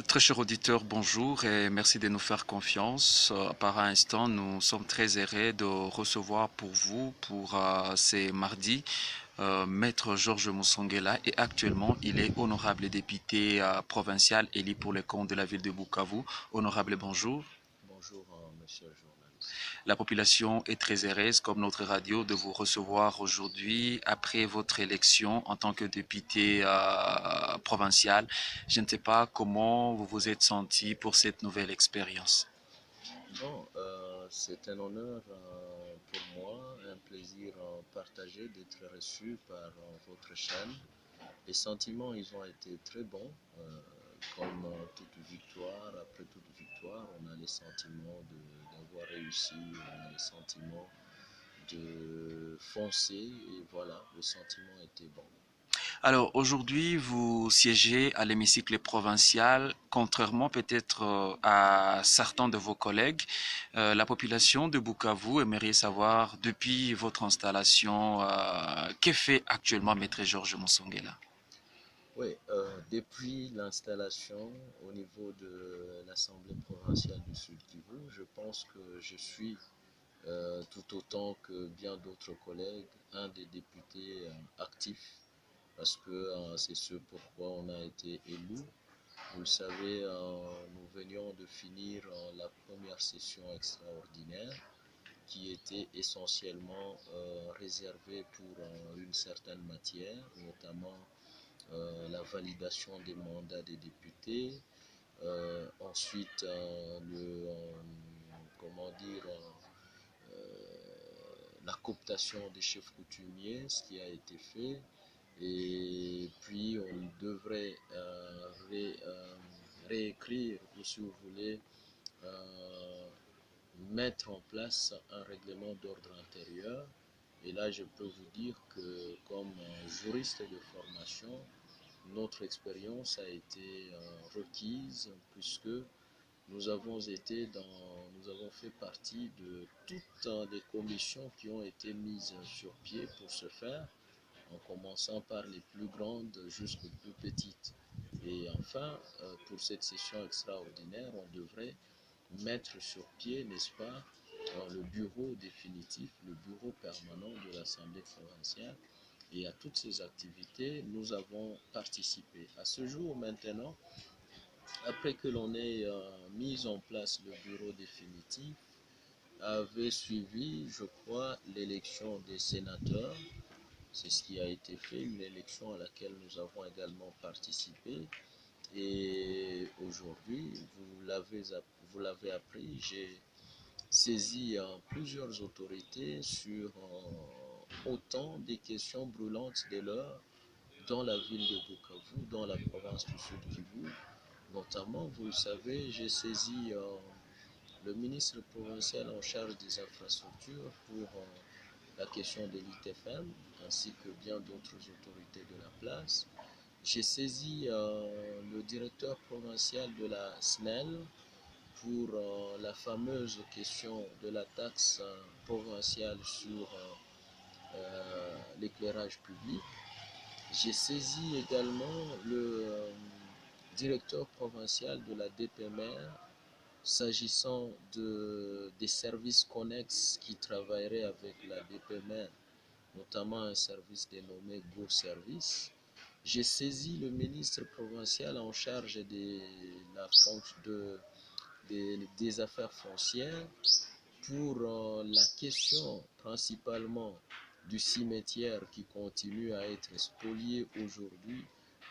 Très cher auditeur, bonjour et merci de nous faire confiance. Par instant, nous sommes très heureux de recevoir pour vous, pour ces mardis, Maître Georges Moussonguela et actuellement, il est honorable député provincial élu pour les comptes de la ville de Bukavu. Honorable, bonjour. Bonjour, monsieur le journaliste. La population est très heureuse, comme notre radio, de vous recevoir aujourd'hui après votre élection en tant que député provincial. Je ne sais pas comment vous vous êtes senti pour cette nouvelle expérience. Bon, c'est un honneur pour moi, un plaisir partagé d'être reçu par votre chaîne. Les sentiments, ils ont été très bons. Comme toute victoire, après toute victoire, on a les sentiments d'avoir réussi, on a les sentiments de foncer, et voilà, le sentiment était bon. Alors aujourd'hui, vous siégez à l'hémicycle provincial, contrairement peut-être à certains de vos collègues. La population de Bukavu aimerait savoir, depuis votre installation, que fait actuellement Maître Georges Moussonguela? Oui, depuis l'installation au niveau de l'Assemblée provinciale du Sud Kivu, je pense que je suis tout autant que bien d'autres collègues, un des députés actifs, parce que c'est ce pourquoi on a été élu. Vous le savez, nous venions de finir la première session extraordinaire qui était essentiellement réservée pour une certaine matière, notamment la validation des mandats des députés, ensuite comment dire, la cooptation des chefs coutumiers, ce qui a été fait, et puis on devrait réécrire, ou si vous voulez, euh, mettre en place un règlement d'ordre intérieur. Et là, je peux vous dire que comme juriste de formation, notre expérience a été requise puisque nous avons fait partie de toutes les commissions qui ont été mises sur pied pour ce faire, en commençant par les plus grandes jusqu'aux plus petites. Et enfin, pour cette session extraordinaire, on devrait mettre sur pied, n'est-ce pas, le bureau définitif, le bureau permanent de l'Assemblée provinciale. Et à toutes ces activités, nous avons participé. À ce jour maintenant, après que l'on ait mis en place le bureau définitif, avait suivi, je crois, l'élection des sénateurs. C'est ce qui a été fait, une élection à laquelle nous avons également participé. Et aujourd'hui, vous l'avez appris, j'ai saisi plusieurs autorités sur autant des questions brûlantes de l'heure dans la ville de Bukavu, dans la province du Sud Kivu. Notamment, vous le savez, j'ai saisi le ministre provincial en charge des infrastructures pour la question de l'ITFM, ainsi que bien d'autres autorités de la place. J'ai saisi le directeur provincial de la SNEL pour la fameuse question de la taxe provinciale sur l'éclairage public. J'ai saisi également le directeur provincial de la DPMR s'agissant des services connexes qui travailleraient avec la DPMR, notamment un service dénommé Go Service. J'ai saisi le ministre provincial en charge des affaires foncières pour la question principalement du cimetière qui continue à être spolié aujourd'hui,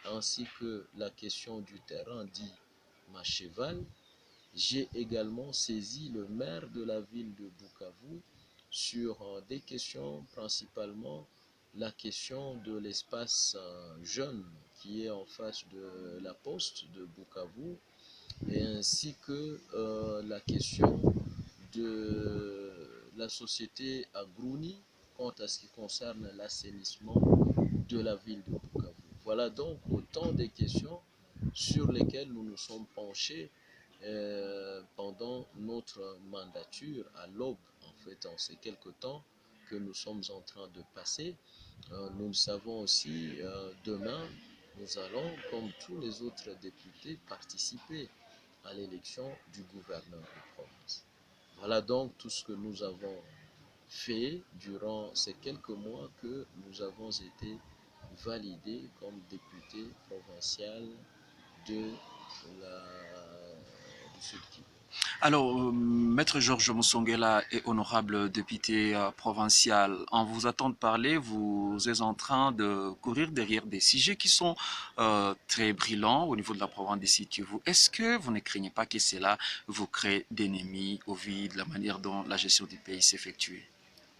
ainsi que la question du terrain dit Macheval. J'ai également saisi le maire de la ville de Bukavu sur des questions, principalement la question de l'espace jeune qui est en face de la poste de Bukavu, et ainsi que la question de la société Agrouni quant à ce qui concerne l'assainissement de la ville de Bukavu. Voilà donc autant de questions sur lesquelles nous nous sommes penchés pendant notre mandature à l'aube, en fait, en ces quelques temps que nous sommes en train de passer. Nous le savons aussi, demain, nous allons, comme tous les autres députés, participer à l'élection du gouverneur de province. Voilà donc tout ce que nous avons fait durant ces quelques mois que nous avons été validés comme députés provincial de la, du Sud Kivu. Alors, Maître Georges Moussongela est honorable député provincial. En vous attendant parler, vous êtes en train de courir derrière des sujets qui sont très brillants au niveau de la province d'ici Kivu. Est-ce que vous ne craignez pas que cela vous crée d'ennemis au vu de la manière dont la gestion du pays s'effectue?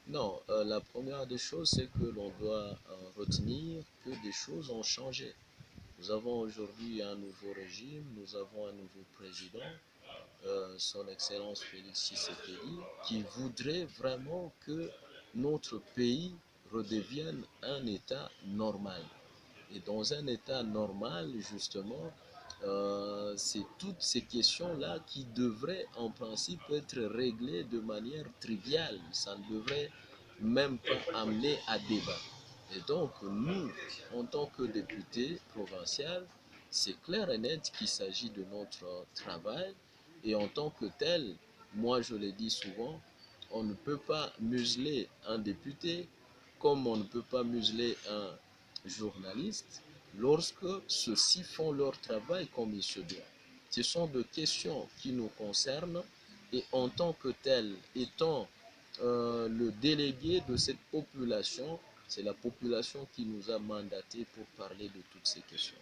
Non, la première des choses, c'est que l'on doit retenir que des choses ont changé. Nous avons aujourd'hui un nouveau régime, nous avons un nouveau président, son Excellence Félix Tshisekedi, qui voudrait vraiment que notre pays redevienne un État normal. Et dans un État normal, justement, c'est toutes ces questions-là qui devraient en principe être réglées de manière triviale. Ça ne devrait même pas amener à débat. Et donc, nous, en tant que députés provinciaux, c'est clair et net qu'il s'agit de notre travail. Et en tant que tel, moi je le dis souvent, on ne peut pas museler un député comme on ne peut pas museler un journaliste lorsque ceux-ci font leur travail comme il se doit. Ce sont des questions qui nous concernent et en tant que tel, étant le délégué de cette population, c'est la population qui nous a mandaté pour parler de toutes ces questions.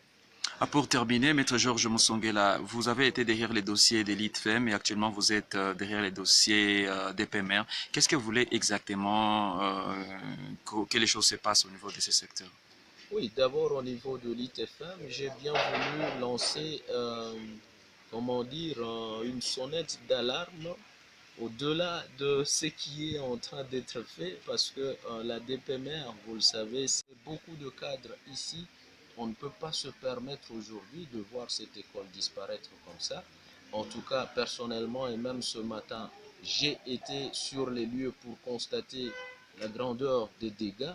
Ah, pour terminer, Maître Georges Moussongela, vous avez été derrière les dossiers d'Elite Femme et actuellement vous êtes derrière les dossiers d'EPMR. Qu'est-ce que vous voulez exactement que les choses se passent au niveau de ces secteurs? Oui, d'abord au niveau de l'ITFM, j'ai bien voulu lancer, comment dire, une sonnette d'alarme au-delà de ce qui est en train d'être fait, parce que la DPMR, vous le savez, c'est beaucoup de cadres ici. On ne peut pas se permettre aujourd'hui de voir cette école disparaître comme ça. En tout cas, personnellement, et même ce matin, j'ai été sur les lieux pour constater la grandeur des dégâts.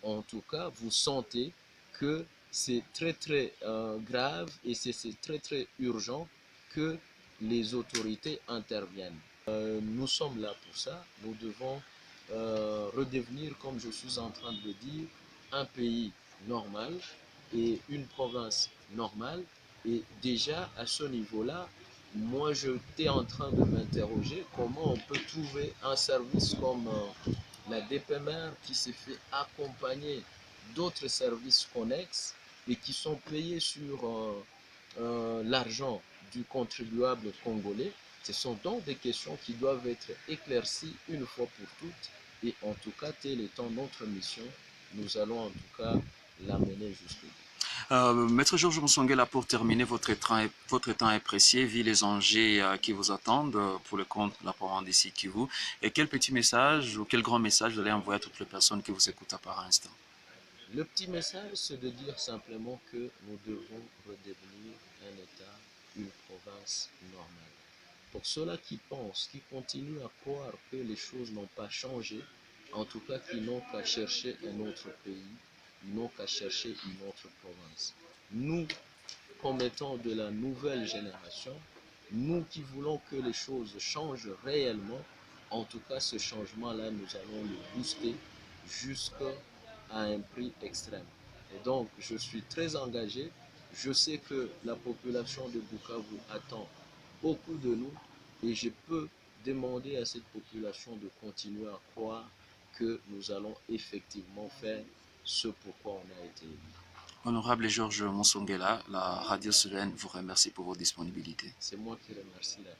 En tout cas, vous sentez que c'est très très grave et c'est très très urgent que les autorités interviennent. Nous sommes là pour ça. Nous devons redevenir, comme je suis en train de le dire, un pays normal et une province normale. Et déjà, à ce niveau-là, moi, j'étais en train de m'interroger comment on peut trouver un service comme la DPMR qui s'est fait accompagner d'autres services connexes et qui sont payés sur l'argent du contribuable congolais. Ce sont donc des questions qui doivent être éclaircies une fois pour toutes. Et en tout cas, telle étant notre mission, nous allons en tout cas l'amener jusqu'au bout. Maître Georges Moussongela, pour terminer, votre temps est précieux, vu les enjeux qui vous attendent pour le compte de la province d'ici Kivu. Et quel petit message ou quel grand message vous allez envoyer à toutes les personnes qui vous écoutent par instant? Le petit message, c'est de dire simplement que nous devons redevenir un État, une province normale. Pour ceux-là qui pensent, qui continuent à croire que les choses n'ont pas changé, en tout cas qui n'ont qu'à chercher un autre pays, ils n'ont qu'à chercher une autre province. Nous, comme étant de la nouvelle génération, nous qui voulons que les choses changent réellement, en tout cas ce changement-là, nous allons le booster jusqu'à un prix extrême. Et donc, je suis très engagé. Je sais que la population de Bukavu attend beaucoup de nous et je peux demander à cette population de continuer à croire que nous allons effectivement faire ce pourquoi on a été élus. Honorable Georges Moussongela, la radio Sudène vous remercie pour votre disponibilité. C'est moi qui remercie la